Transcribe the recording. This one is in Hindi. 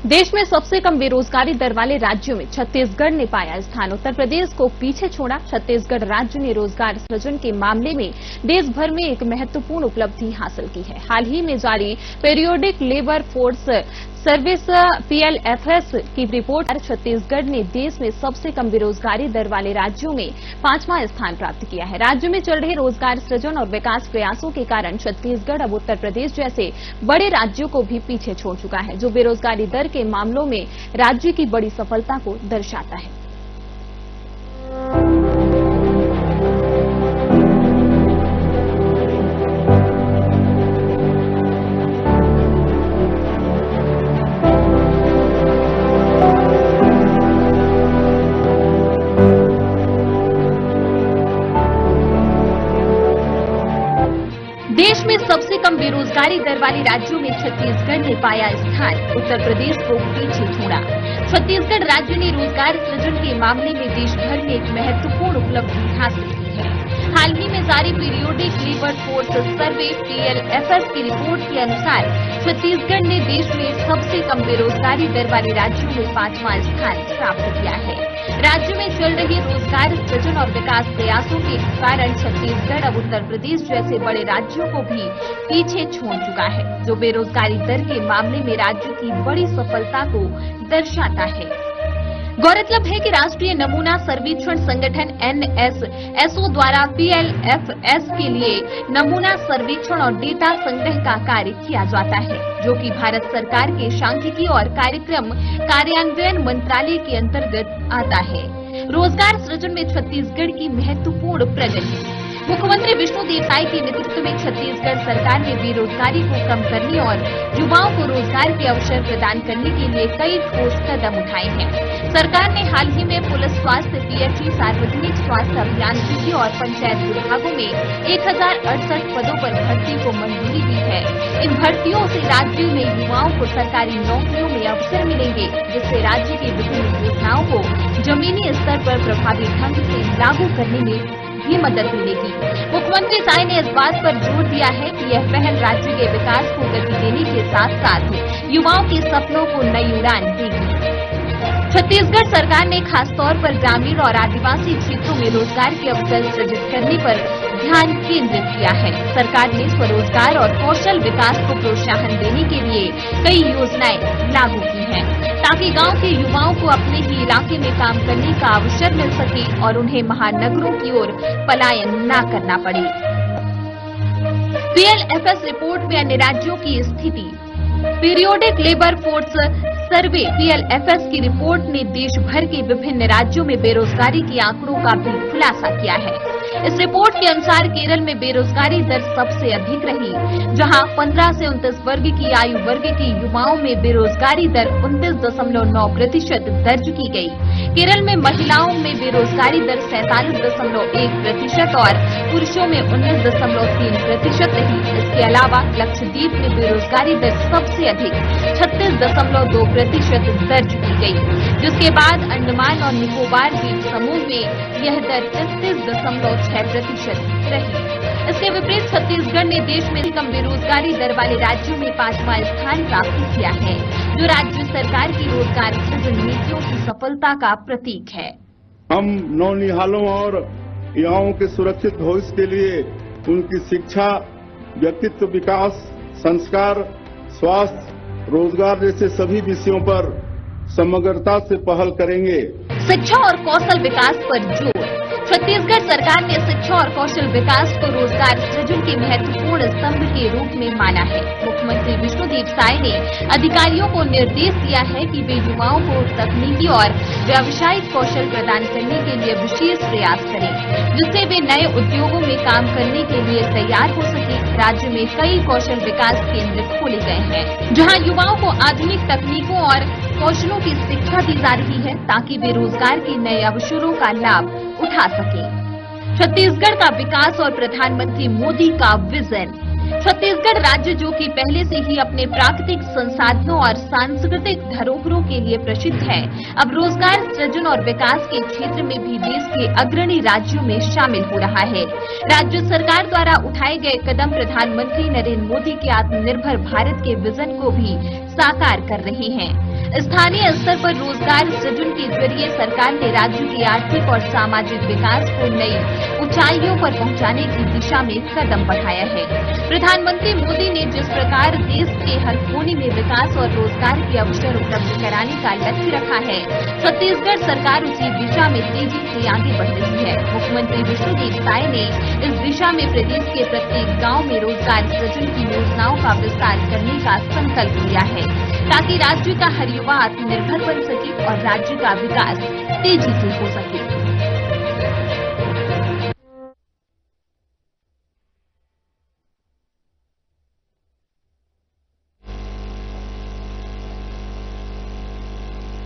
देश में सबसे कम बेरोजगारी दर वाले राज्यों में छत्तीसगढ़ ने पाया स्थान। उत्तर प्रदेश को पीछे छोड़ा। छत्तीसगढ़ राज्य ने रोजगार सृजन के मामले में देश भर में एक महत्वपूर्ण उपलब्धि हासिल की है। हाल ही में जारी periodic labour force service PLFS की रिपोर्ट पर छत्तीसगढ़ ने देश में सबसे कम बेरोजगारी दर वाले राज्यों में 5वां स्थान प्राप्त किया है। राज्य में चल रहे रोजगार सृजन और विकास प्रयासों के कारण छत्तीसगढ़ अब उत्तर प्रदेश जैसे बड़े राज्यों को भी पीछे छोड़ चुका है, जो बेरोजगारी दर के मामलों में राज्य की बड़ी सफलता को दर्शाता है। देश में सबसे कम बेरोजगारी दर वाले राज्यों में छत्तीसगढ़ ने पाया स्थान। उत्तर प्रदेश को पीछे छोड़ा। छत्तीसगढ़ राज्य ने रोजगार सृजन के मामले में देश भर में एक महत्वपूर्ण उपलब्धि हासिल की है। हाल ही में जारी periodic labour force survey PLFS की रिपोर्ट के अनुसार छत्तीसगढ़ ने देश में सबसे कम बेरोजगारी दर वाले राज्यों में 5वां स्थान प्राप्त किया है। राज्य में चल रही रोजगार सृजन और विकास प्रयासों के कारण छत्तीसगढ़ अब उत्तर प्रदेश जैसे बड़े राज्यों को भी पीछे छोड़ चुका है, जो बेरोजगारी दर के मामले में राज्य की बड़ी सफलता को दर्शाता है। गौरतलब है कि राष्ट्रीय नमूना सर्वेक्षण संगठन NSSO द्वारा PLFS के लिए नमूना सर्वेक्षण और डेटा संग्रह का कार्य किया जाता है, जो कि भारत सरकार के सांख्यिकी और कार्यक्रम कार्यान्वयन मंत्रालय के अंतर्गत आता है। रोजगार सृजन में छत्तीसगढ़ की महत्वपूर्ण प्रगति। मुख्यमंत्री विष्णुदेव साय के नेतृत्व में छत्तीसगढ़ सरकार ने बेरोजगारी को कम करने और युवाओं को रोजगार के अवसर प्रदान करने के लिए कई ठोस कदम उठाए हैं। सरकार ने हाल ही में पुलिस स्वास्थ्य, PHE, सार्वजनिक स्वास्थ्य अभियांत्रिकी और पंचायत विभागों में 1068 पदों पर भर्ती को मंजूरी दी है। इन भर्तियों से राज्य में युवाओं को सरकारी नौकरियों में अवसर मिलेंगे, जिससे राज्य की विभिन्न योजनाओं को जमीनी स्तर पर प्रभावी ढंग से लागू करने में भी मदद मिलेगी। मुख्यमंत्री साय ने इस बात पर जोर दिया है कि यह पहल राज्य के विकास को गति देने के साथ साथ युवाओं के सपनों को नई उड़ान देगी। छत्तीसगढ़ सरकार ने खासतौर पर ग्रामीण और आदिवासी क्षेत्रों में रोजगार के अवसर सृजित करने पर ध्यान केंद्रित किया है। सरकार ने स्वरोजगार और कौशल विकास को प्रोत्साहन देने के लिए कई योजनाएं लागू की हैं, ताकि गांव के युवाओं को अपने ही इलाके में काम करने का अवसर मिल सके और उन्हें महानगरों की ओर पलायन न करना पड़े। PLFS रिपोर्ट में अन्य राज्यों की स्थिति। Periodic labour force survey PLFS की रिपोर्ट ने देश भर के विभिन्न राज्यों में बेरोजगारी के आंकड़ों का भी खुलासा किया है। इस रिपोर्ट के अनुसार केरल में बेरोजगारी दर सबसे अधिक रही, जहां 15 से 29 वर्ग की आयु वर्ग के युवाओं में बेरोजगारी दर 29.9% दर्ज की गई। केरल में महिलाओं में बेरोजगारी दर 47.1% और पुरुषों में 19.3% रही। इसके अलावा लक्षद्वीप में बेरोजगारी दर सबसे अधिक 36.2% दर्ज की गई, जिसके बाद अंडमान और निकोबार द्वीप समूह में यह दर 33.6% रही। इसके विपरीत छत्तीसगढ़ ने देश में कम बेरोजगारी दर वाले राज्यों में 5वां स्थान प्राप्त किया है, जो राज्य सरकार की रोजगार सृजन नीतियों की सफलता का प्रतीक है। हम नौनिहालों और युवाओं के सुरक्षित भविष्य के लिए उनकी शिक्षा, व्यक्तित्व विकास, संस्कार, स्वास्थ्य, रोजगार जैसे सभी विषयों पर समग्रता से पहल करेंगे। शिक्षा और कौशल विकास पर जोर। छत्तीसगढ़ सरकार ने शिक्षा और कौशल विकास को रोजगार सृजन के महत्वपूर्ण स्तंभ के रूप में माना है। मुख्यमंत्री विष्णुदेव साय ने अधिकारियों को निर्देश दिया है कि वे युवाओं को तकनीकी और व्यावसायिक कौशल प्रदान करने के लिए विशेष प्रयास करें, जिससे वे नए उद्योगों में काम करने के लिए तैयार हो सके। राज्य में कई कौशल विकास केंद्र खोले गए हैं, जहाँ युवाओं को आधुनिक तकनीकों और कौशलों की शिक्षा दी जा रही है, ताकि वे रोजगार के नए अवसरों का लाभ उठा सके। छत्तीसगढ़ का विकास और प्रधानमंत्री मोदी का विजन। छत्तीसगढ़ राज्य, जो कि पहले से ही अपने प्राकृतिक संसाधनों और सांस्कृतिक धरोहरों के लिए प्रसिद्ध है, अब रोजगार सृजन और विकास के क्षेत्र में भी देश के अग्रणी राज्यों में शामिल हो रहा है। राज्य सरकार द्वारा उठाए गए कदम प्रधानमंत्री नरेंद्र मोदी के आत्मनिर्भर भारत के विजन को भी साकार कर रहे हैं। स्थानीय स्तर पर रोजगार सृजन के जरिए सरकार ने राज्य के आर्थिक और सामाजिक विकास को नई ऊंचाइयों पर पहुंचाने की दिशा में कदम बढ़ाया है। प्रधानमंत्री मोदी ने जिस प्रकार देश के हर कोने में विकास और रोजगार के अवसर उपलब्ध कराने का लक्ष्य रखा है, छत्तीसगढ़ सरकार उसी दिशा में तेजी से आगे बढ़ रही है। मुख्यमंत्री विष्णुदेव साय ने इस दिशा में प्रदेश के प्रत्येक गांव में रोजगार सृजन की योजनाओं का विस्तार करने का संकल्प लिया है, ताकि राज्य का हर युवा आत्मनिर्भर बन सके और राज्य का विकास तेजी से हो सके।